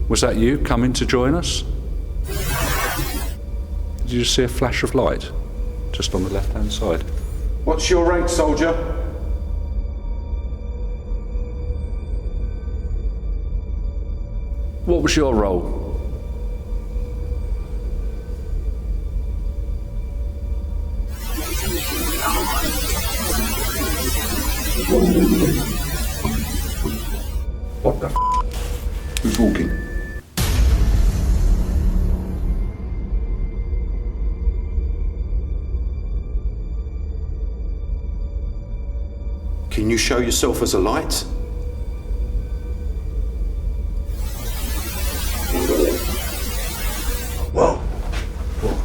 Was that you coming to join us? Did you just see a flash of light just on the left-hand side? What's your rank, soldier? What was your role? What the f***? Who's walking? Can you show yourself as a light? Whoa. What?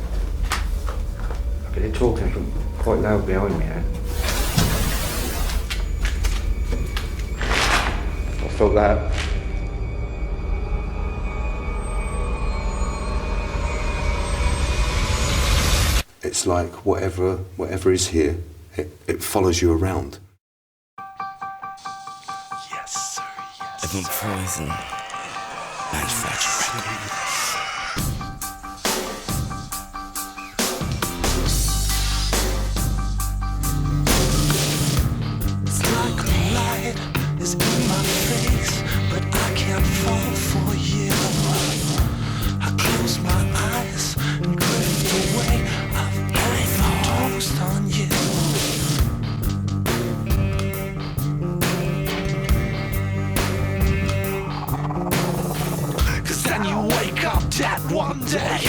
I could hear talking from quite loud behind me, eh? I felt that. It's like whatever is here, it follows you around. Yes, sir, yes. Evan Poison Manufacturing Records. It's like a light is in my face, but I can't fall for you. I close my eyes and drift away. I've overdosed on you. Then you wake up dead one day.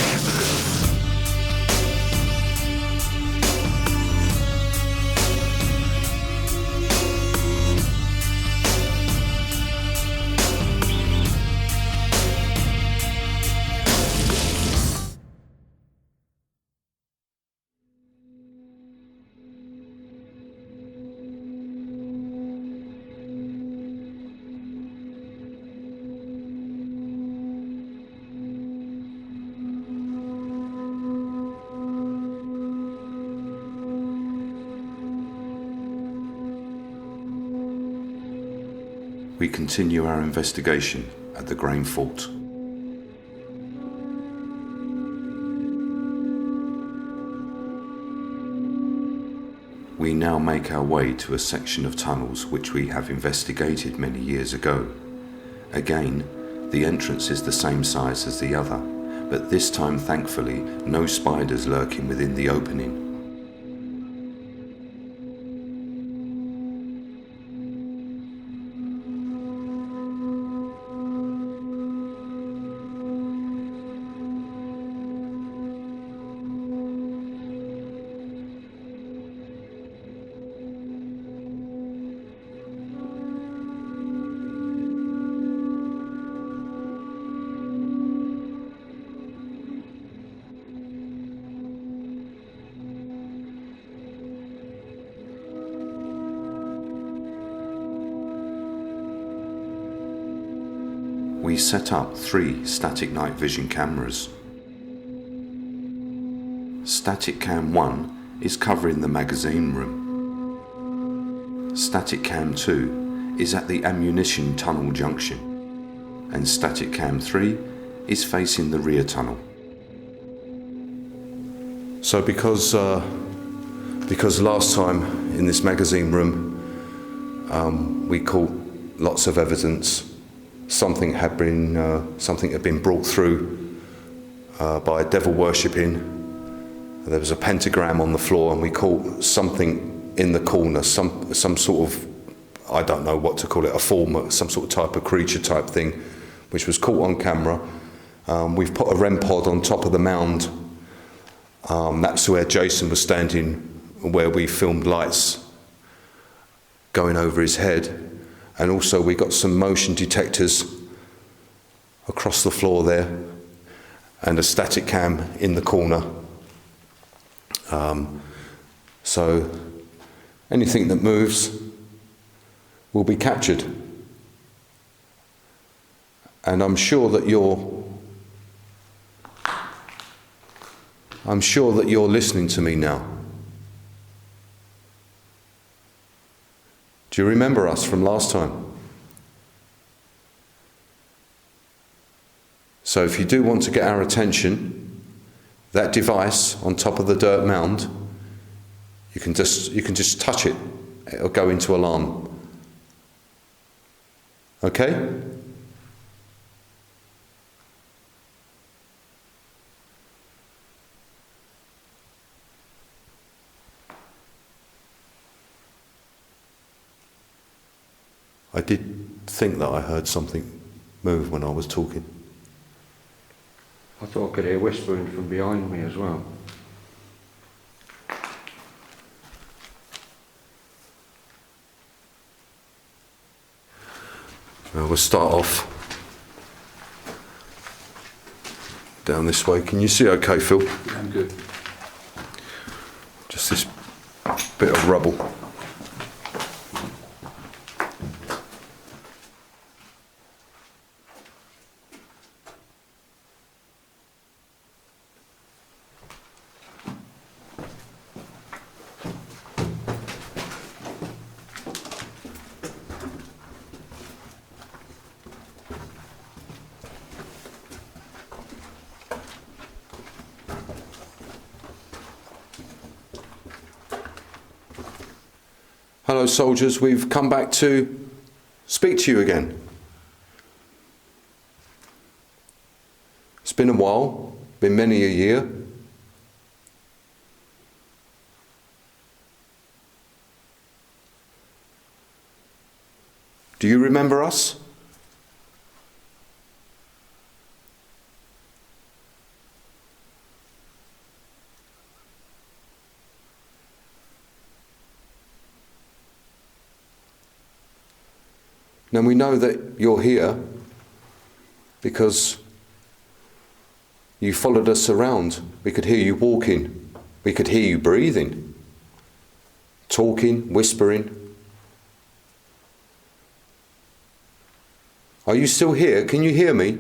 We continue our investigation at the Grain Fort. We now make our way to a section of tunnels which we have investigated many years ago. Again, the entrance is the same size as the other, but this time, thankfully, no spiders lurking within the opening. We set up 3 static night vision cameras. Static Cam 1 is covering the magazine room. Static Cam 2 is at the ammunition tunnel junction. And Static Cam 3 is facing the rear tunnel. So because last time in this magazine room we caught lots of evidence. Something had been brought through by devil worshipping. There was a pentagram on the floor, and we caught something in the corner, some sort of, I don't know what to call it, a form, some sort of type of creature type thing, which was caught on camera. We've put a REM pod on top of the mound. That's where Jason was standing, where we filmed lights going over his head. And also we got some motion detectors across the floor there, and a static cam in the corner. So anything that moves will be captured. And I'm sure that you're listening to me now. Do you remember us from last time? So if you do want to get our attention, that device on top of the dirt mound, you can just touch it. It'll go into alarm. Okay? I did think that I heard something move when I was talking. I thought I could hear whispering from behind me as well. Well, we'll start off down this way. Can you see okay, Phil? Yeah, I'm good. Just this bit of rubble. Hello soldiers, we've come back to speak to you again. It's been a while, been many a year. Do you remember us? Now we know that you're here because you followed us around. We could hear you walking. We could hear you breathing, talking, whispering. Are you still here? Can you hear me?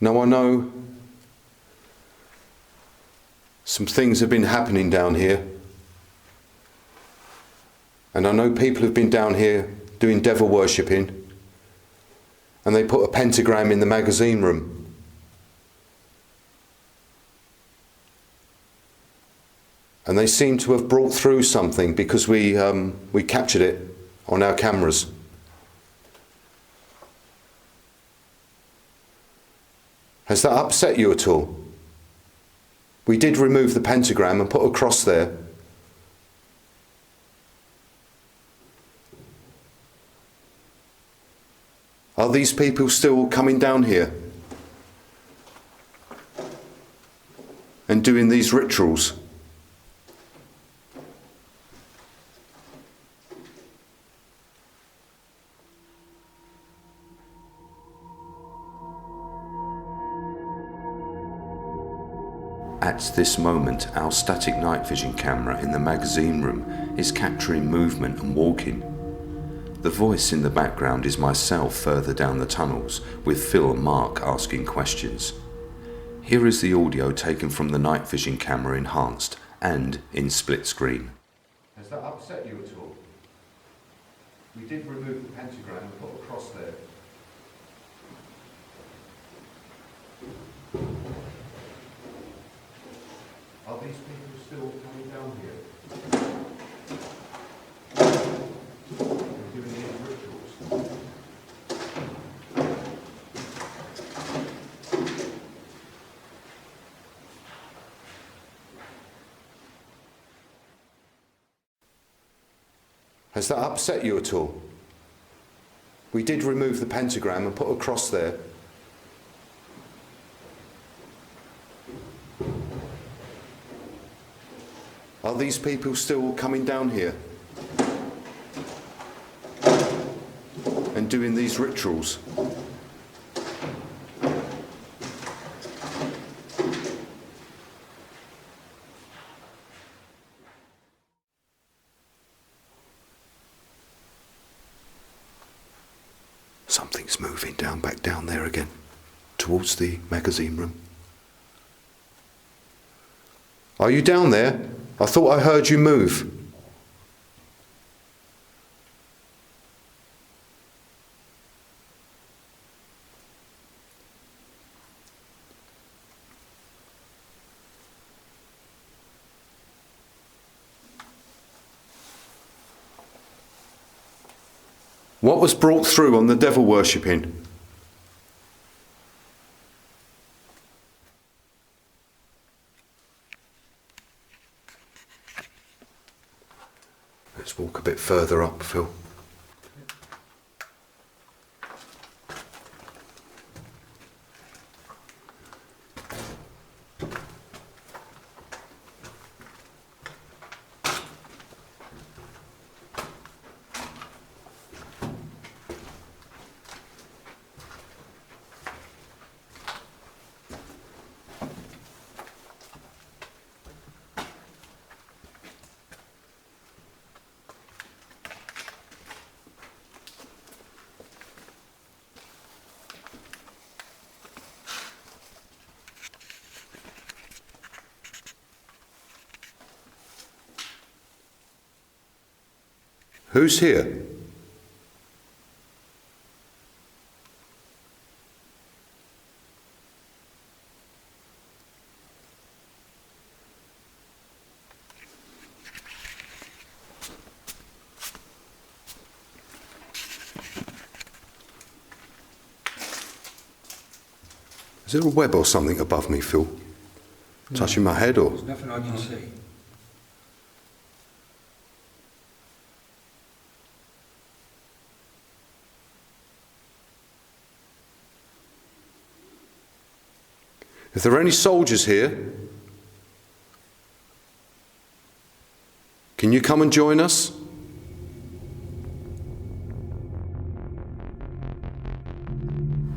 Now I know some things have been happening down here, and I know people have been down here doing devil worshipping, and they put a pentagram in the magazine room. And they seem to have brought through something because we captured it on our cameras. Has that upset you at all? We did remove the pentagram and put a cross there. Are these people still coming down here and doing these rituals? At this moment, our static night vision camera in the magazine room is capturing movement and walking. The voice in the background is myself further down the tunnels, with Phil and Mark asking questions. Here is the audio taken from the night vision camera enhanced and in split screen. Has that upset you at all? We did remove the pentagram and put a cross there. Are these people still coming down here? And doing these rituals? Has that upset you at all? We did remove the pentagram and put a cross there. Are these people still coming down here and doing these rituals? Something's moving back down there again, towards the magazine room. Are you down there? I thought I heard you move. What was brought through on the devil worshipping? Let's walk a bit further up, Phil. Who's here? Is there a web or something above me, Phil? No. Touching my head or? There's nothing I can see. If there are any soldiers here, can you come and join us?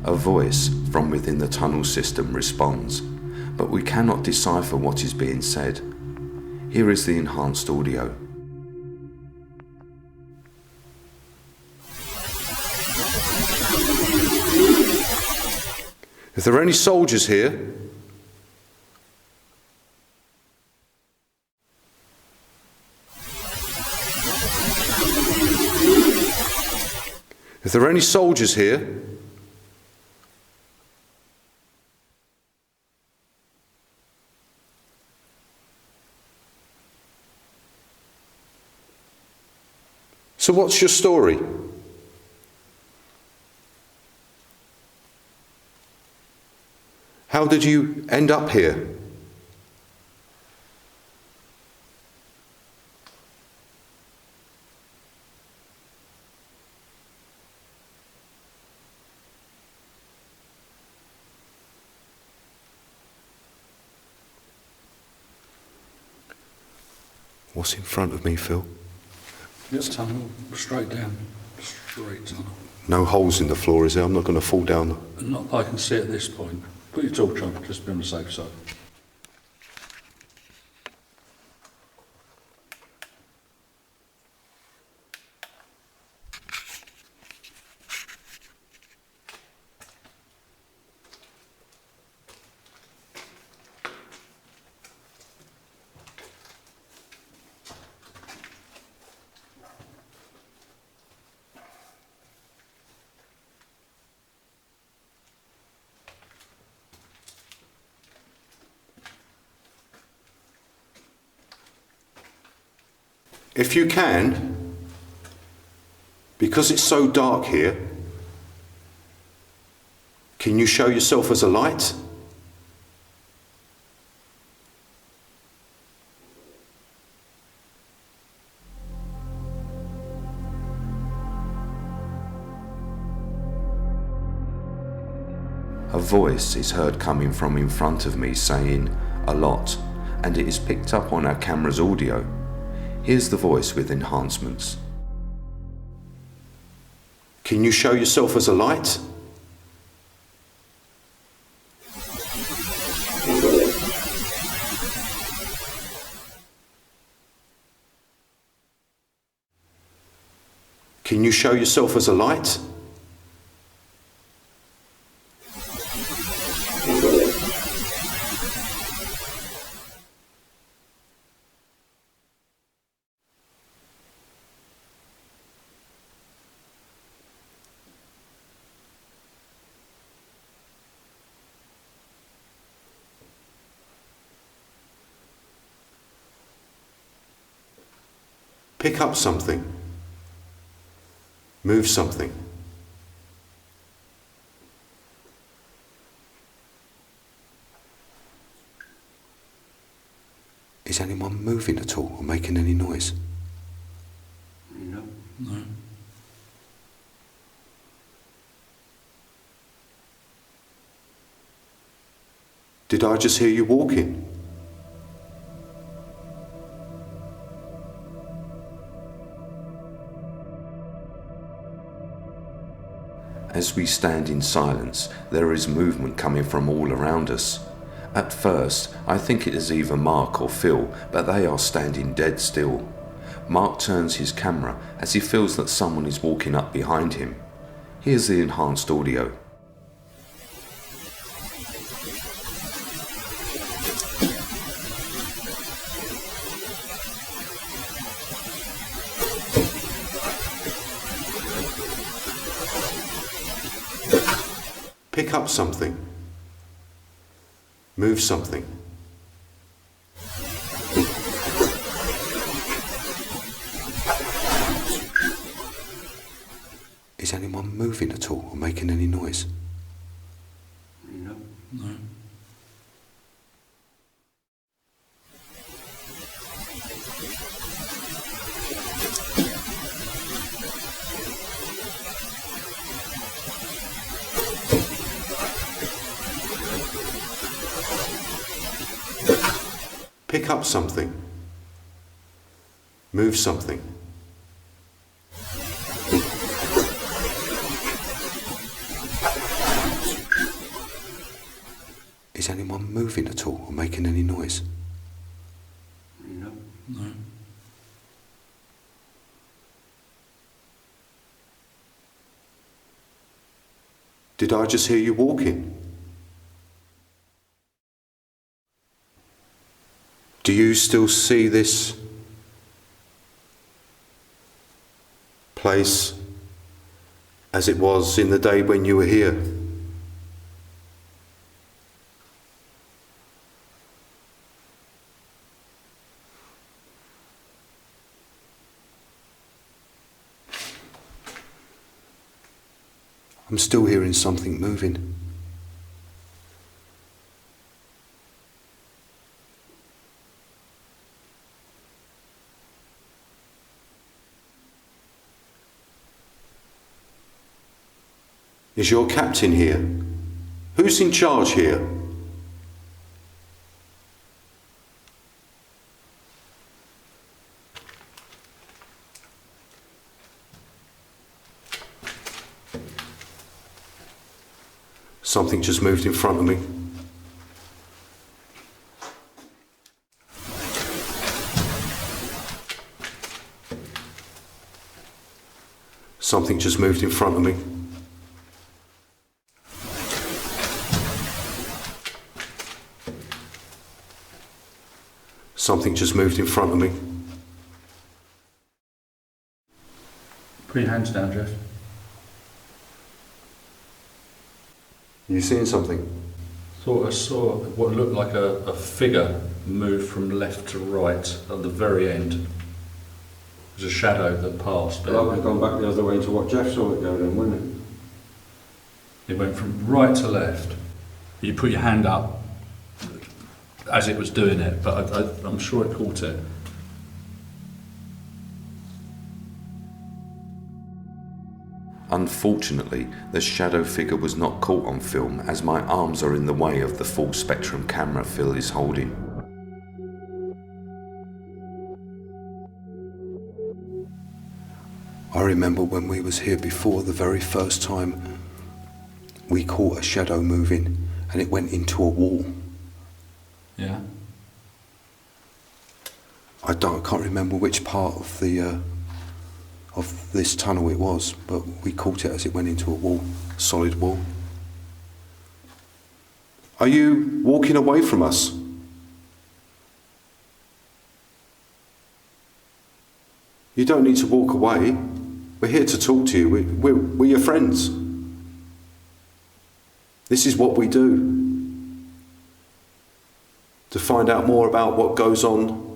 A voice from within the tunnel system responds, but we cannot decipher what is being said. Here is the enhanced audio. If there are any soldiers here, if there are any soldiers here, so what's your story? How did you end up here? What's in front of me, Phil? This tunnel, straight down, straight tunnel. No holes in the floor, is there? I'm not going to fall down. Not that I can see at this point. Put your torch on, just be on the safe side. If you can, because it's so dark here, can you show yourself as a light? A voice is heard coming from in front of me saying a lot, and it is picked up on our camera's audio. Here's the voice with enhancements. Can you show yourself as a light? Can you show yourself as a light? Pick up something. Move something. Is anyone moving at all or making any noise? No. No. Did I just hear you walking? As we stand in silence, there is movement coming from all around us. At first, I think it is either Mark or Phil, but they are standing dead still. Mark turns his camera as he feels that someone is walking up behind him. Here's the enhanced audio. Pick up something. Move something. Is anyone moving at all or making any noise? No. No. Pick up something. Move something. Is anyone moving at all or making any noise? No. No. Did I just hear you walking? Do you still see this place as it was in the day when you were here? I'm still hearing something moving. Is your captain here? Who's in charge here? Something just moved in front of me. Something just moved in front of me. Something just moved in front of me. Put your hands down, Jeff. You seeing something? Thought I saw what looked like a figure move from left to right at the very end. It was a shadow that passed. But I would have gone back the other way to what Jeff saw it go then, wouldn't it? It went from right to left. You put your hand up as it was doing it, but I'm sure it caught it. Unfortunately, the shadow figure was not caught on film as my arms are in the way of the full spectrum camera Phil is holding. I remember when we was here before, the very first time we caught a shadow moving and it went into a wall. Yeah. I can't remember which part of the of this tunnel it was, but we caught it as it went into a wall, solid wall. Are you walking away from us? You don't need to walk away. We're here to talk to you. We're your friends. This is what we do. To find out more about what goes on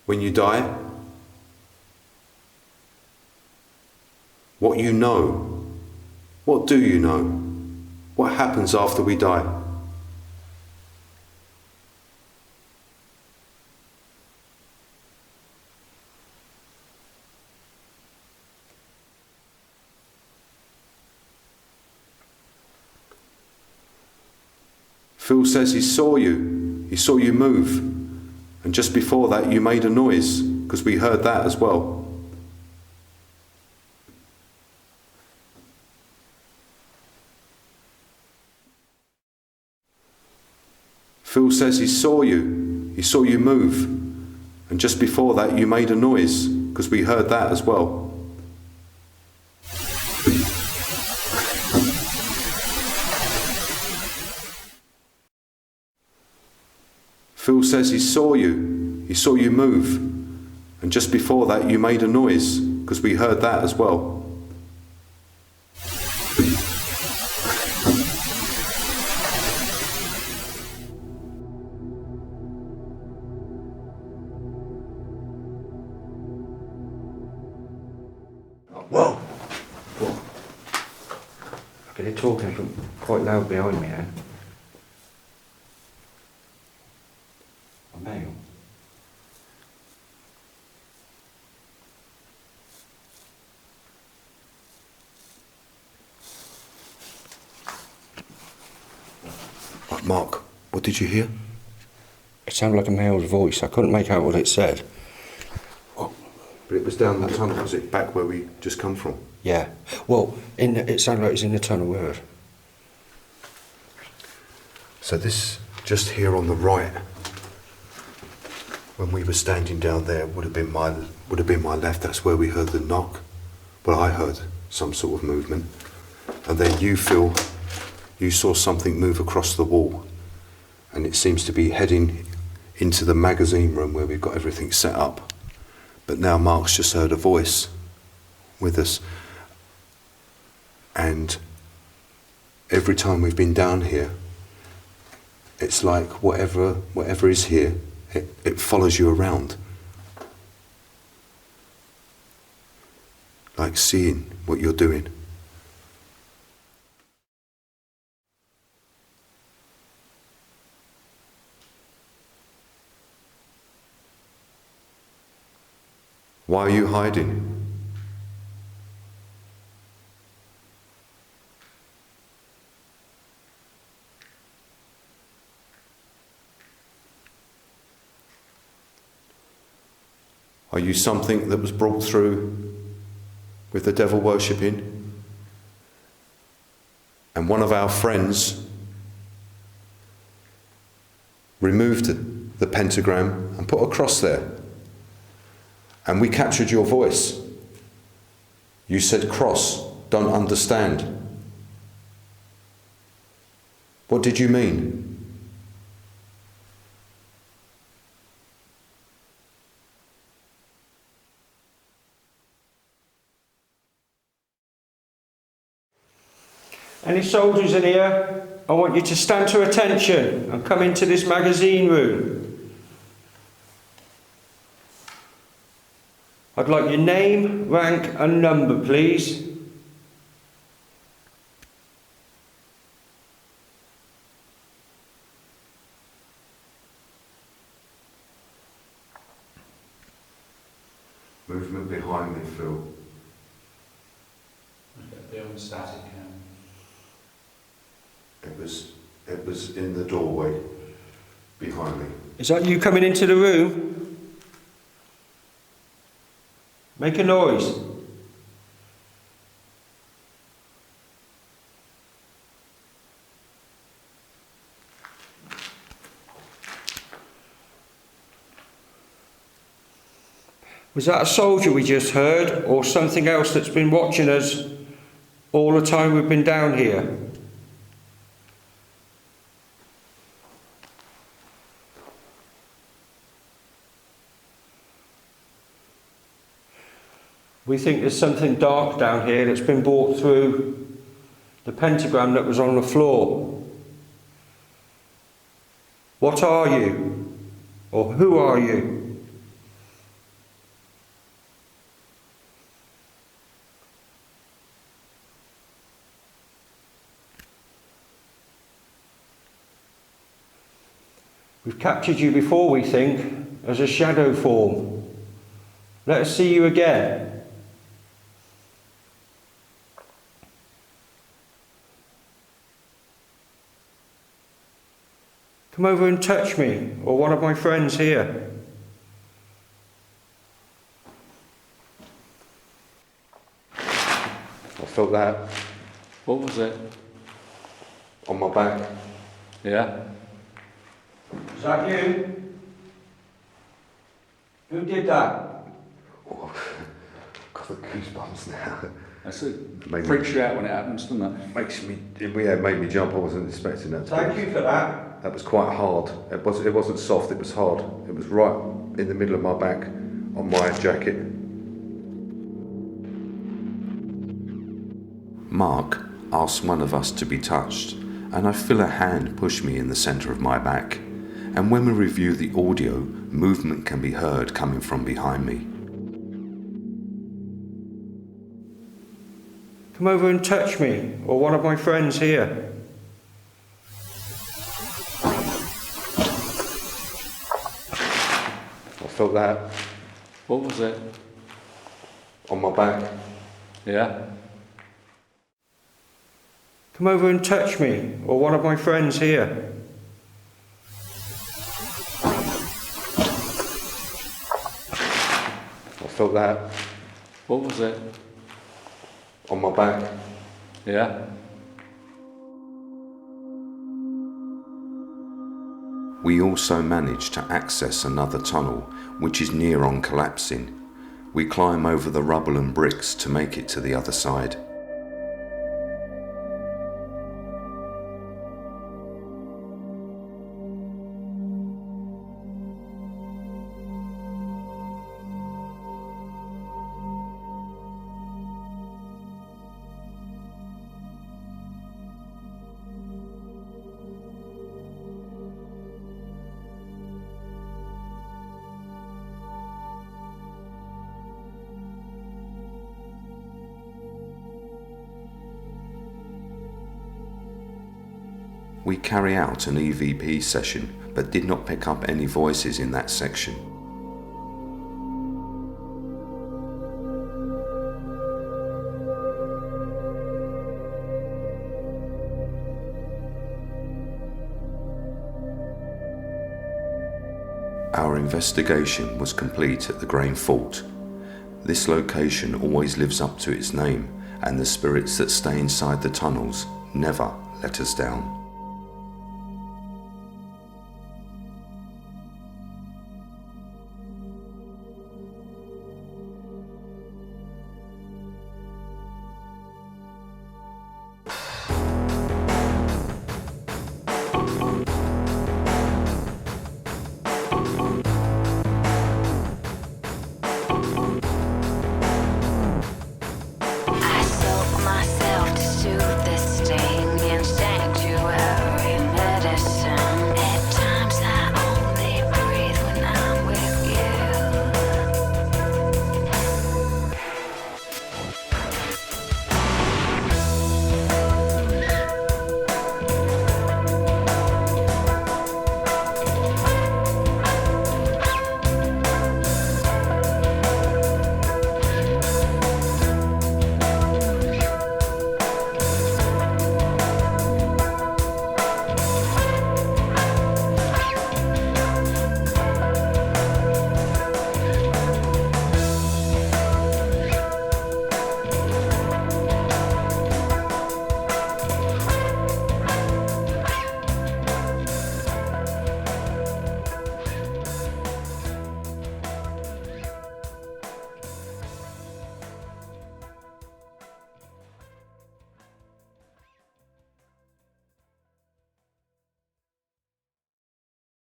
when you die, what you know. What do you know? What happens after we die? Phil says he saw you. He saw you move. And just before that you made a noise, because we heard that as well. Phil says he saw you. He saw you move. And just before that you made a noise, because we heard that as well. Phil says he saw you. He saw you move. And just before that you made a noise, because we heard that as well. Whoa! Whoa. I can hear talking from quite loud behind me now. A male. Right, Mark, what did you hear? It sounded like a male's voice. I couldn't make out what it said. But it was down the tunnel, was it? Back where we just come from? Yeah. Well, it sounded like it was in the tunnel word. So this, just here on the right, when we were standing down there, would have been my left. That's where we heard the knock. Well, I heard some sort of movement. And then you saw something move across the wall. And it seems to be heading into the magazine room where we've got everything set up. But now Mark's just heard a voice with us. And every time we've been down here, it's like whatever is here, it follows you around. Like seeing what you're doing. Why are you hiding? Are you something that was brought through with the devil worshipping? And one of our friends removed the pentagram and put a cross there. And we captured your voice. You said cross, don't understand. What did you mean? Any soldiers in here? I want you to stand to attention and come into this magazine room. I'd like your name, rank and number, please. Movement behind me, Phil. Beyond static. It was in the doorway behind me. Is that you coming into the room? Make a noise. Was that a soldier we just heard, or something else that's been watching us all the time we've been down here? We think there's something dark down here that's been brought through the pentagram that was on the floor. What are you? Or who are you? captured you before, we think, as a shadow form. Let us see you again. Come over and touch me, or one of my friends here. I felt that What was it? on my back. Yeah? Is that you? Who did that? Oh, got the goosebumps now. That's it. Maybe. Freaks you out when it happens, doesn't it? It made me jump. I wasn't expecting that. Thank you for that. That was quite hard. It wasn't soft. It was hard. It was right in the middle of my back, on my jacket. Mark asked one of us to be touched, and I feel a hand push me in the centre of my back. And when we review the audio, movement can be heard coming from behind me. Come over and touch me, or one of my friends here. I felt that What was it? on my back. Yeah? Come over and touch me, or one of my friends here. I felt that What was it? on my back. Yeah? We also managed to access another tunnel, which is near on collapsing. We climb over the rubble and bricks to make it to the other side. We carry out an EVP session, but did not pick up any voices in that section. Our investigation was complete at the Grain Fault. This location always lives up to its name, and the spirits that stay inside the tunnels never let us down.